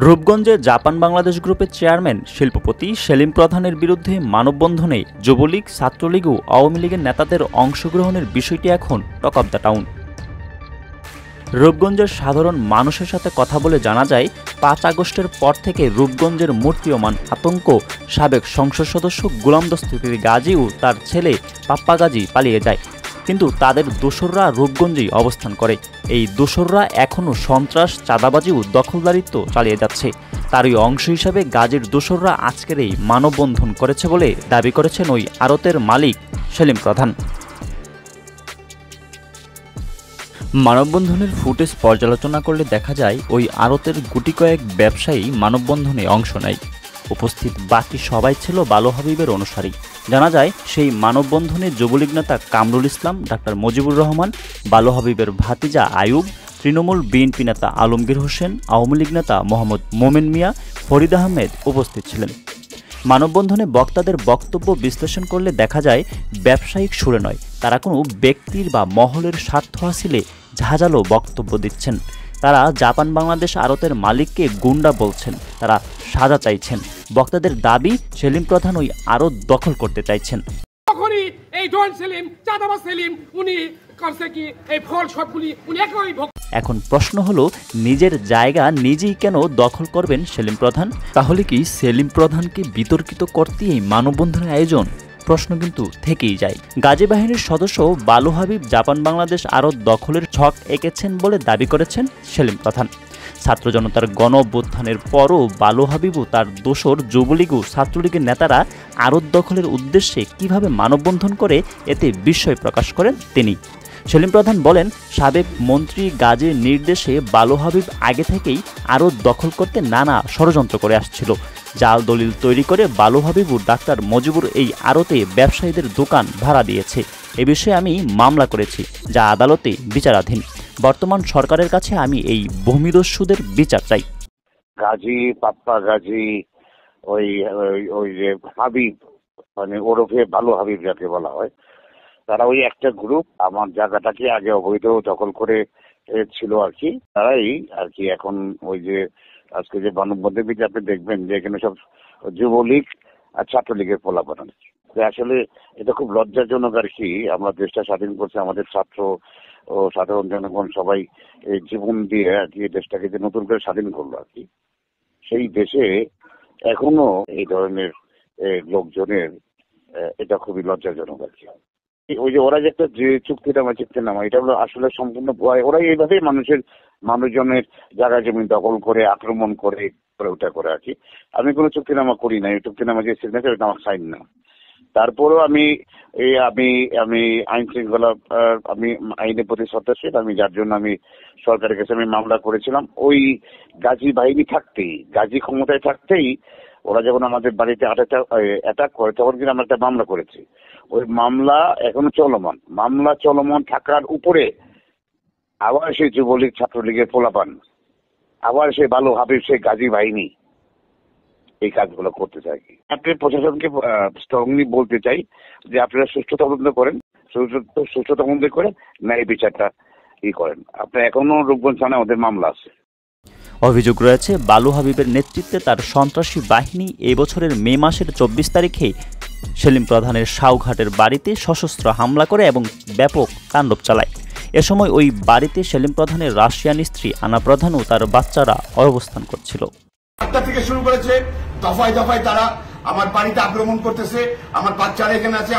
রূপগঞ্জে Japan Bangladesh গ্রুপের chairman শিল্পপতি সেলিম প্রধানের বিরুদ্ধে মানববন্ধনে যুবলীগ, ছাত্রলীগ ও আওয়ামী লীগের নেতাদের অংশগ্রহণের বিষয়টি এখন টক অব দ্য টাউন। রূপগঞ্জের সাধারণ মানুষের সাথে কথা বলে জানা যায়, ৫ আগস্টের পর থেকে রূপগঞ্জের মূর্তীয়মান আতঙ্ক সাবেক সংসদ সদস্য গোলাম দস্তগীর গাজী ও তার ছেলে পাপ্পা গাজী পালিয়ে যায়, কিন্তু তাদের দোসররা রূপগঞ্জেই অবস্থান করে। এই দোসররা এখনও সন্ত্রাস, চাঁদাবাজি ও দখলদারিত্ব চালিয়ে যাচ্ছে। তারই অংশ হিসাবে গাজীর দোসররা আজকের এই মানববন্ধন করেছে বলে দাবি করেছেন ওই আড়তের মালিক সেলিম প্রধান। মানববন্ধনের ফুটেজ পর্যালোচনা করলে দেখা যায়, ওই আড়তের গুটি কয়েক ব্যবসায়ী মানববন্ধনে অংশ নেয়। উপস্থিত বাকি সবাই ছিল বালু হাবিবের অনুসারী। জানা যায়, সেই মানববন্ধনে যুবলীগ নেতা কামরুল ইসলাম, ডাক্তার মুজিবুর রহমান, বালু হাবিবের ভাতিজা আয়ুব, তৃণমূল বিএনপি নেতা আলমগীর হোসেন, আওয়ামী লীগ নেতা মোহাম্মদ মোমেন মিয়া, ফরিদ আহমেদ উপস্থিত ছিলেন। মানববন্ধনে বক্তাদের বক্তব্য বিশ্লেষণ করলে দেখা যায়, ব্যবসায়িক সুরে নয়, তারা কোনো ব্যক্তির বা মহলের স্বার্থ হাসিলে ঝাঁঝালো বক্তব্য দিচ্ছেন। তারা জাপান বাংলাদেশ আড়তের মালিককে গুন্ডা বলছেন, তারা সাজা চাইছেন। বক্তাদের দাবি, সেলিম প্রধান ওই আড়ত দখল করতে চাইছেন। এখন প্রশ্ন হলো, নিজের জায়গা নিজেই কেন দখল করবেন সেলিম প্রধান? তাহলে কি সেলিম প্রধানকে বিতর্কিত করতে এই মানববন্ধনের আয়োজন? প্রশ্ন কিন্তু থেকেই যায়। গাজী বাহিনীর সদস্য বালু হাবিব জাপান বাংলাদেশ আড়ত দখলের ছক এঁকেছেন বলে দাবি করেছেন সেলিম প্রধান। ছাত্র জনতার গণ অভ্যুত্থানের পরও বালু হাবিব ও তার দোসর যুবলীগ ও ছাত্রলীগের নেতারা আড়ত দখলের উদ্দেশ্যে কিভাবে মানববন্ধন করে, এতে বিস্ময় প্রকাশ করেন তিনি। সেলিম প্রধান বলেন, সাবেক মন্ত্রী গাজীর নির্দেশে বালু হাবিব আগে থেকেই আড়ত দখল করতে নানা ষড়যন্ত্র করে আসছিল। জাল দলিল তৈরি করে বালু হাবিব ও ডাক্তার মুজিবুর এই আড়তে ব্যবসায়ীদের দোকান ভাড়া দিয়েছে। এ বিষয়ে আমি মামলা করেছি, যা আদালতে বিচারাধীন। বর্তমান সরকারের কাছে আমি এই ভূমিদস্যুদের বিচার চাই। গাজী, পাপ্পা গাজী, ওই যে হাবিব, মানে ওরফে বালু হাবিব যাকে বলা হয়, তারা ওই একটা গ্রুপ আমার জায়গাটাকে আগে অবৈধ দখল করে ছিল আর কি। তারাই আর কি এখন ওই যে আজকে যে মানববন্ধনে আপনি দেখবেন যে এখানে সব যুবলীগ আর ছাত্রলীগের পোলাপান। আসলে এটা খুব লজ্জাজনক আর কি। আমরা দেশটা স্বাধীন করছে, আমাদের ছাত্র ও সাধারণ জনগণ সবাই এই জীবন দিয়ে আর কি দেশটাকে যে নতুন করে স্বাধীন করলো আর কি, সেই দেশে এখনো এই ধরনের লোকজনের এটা খুবই লজ্জাজনক আর কি। ওই যে ওরা যে একটা যে চুক্তিনামা এটা হলো আসলে সম্পূর্ণ ভয়। ওরা এইভাবে মানুষজনের জায়গা জমি দখল করে আক্রমণ করে ওটা করে আর কি। আমি কোনো চুক্তিনামা করি না, এই চুক্তিনামা যে সিগনেচার এটা আমার সাইন না। তারপরেও আমি আইন শৃঙ্খলা, আমি আইনের প্রতি শ্রদ্ধাশীল, আমি যার জন্য আমি সরকারের কাছে আমি মামলা করেছিলাম। ওই গাজী বাহিনী থাকতেই, গাজী ক্ষমতায় থাকতেই ওরা যখন আমাদের বাড়িতে অ্যাটাক করে, তখন কিন্তু আমরা একটা মামলা করেছি। ওই মামলা এখনো চলমান। মামলা চলমান থাকার উপরে আবার সেই যুবলীগ, ছাত্রলীগের পোলাপান, আবার সেই বালু হাবিব, সেই গাজী বাহিনী এই কাজগুলো করতে চাই। আপনি প্রশাসনকে স্ট্রংলি বলতে চাই যে আপনারা সুষ্ঠু তদন্ত করেন, সুষ্ঠু তদন্ত করে ন্যায় বিচারটা করেন। আপনার এখনো রূপগঞ্জ থানায় ওদের মামলা আছে। অভিযোগ রয়েছে, বালু হাবিবের নেতৃত্বে তার সন্ত্রাসী বাহিনী এবছরের মে মাসের 24 তারিখে সেলিম প্রধানের সাউঘাটের বাড়িতে সশস্ত্র হামলা করে এবং ব্যাপক তাণ্ডব চালায়। এ সময় ওই বাড়িতে সেলিম প্রধানের রাশিয়ান স্ত্রী আনা প্রধান ও তার বাচ্চারা অবস্থান করছিল। থেকে শুরু করেছে, দফায় দফায় তারা আমার বাড়িতে আক্রমণ করতেছে, আমার বাচ্চারা এখানে আছে।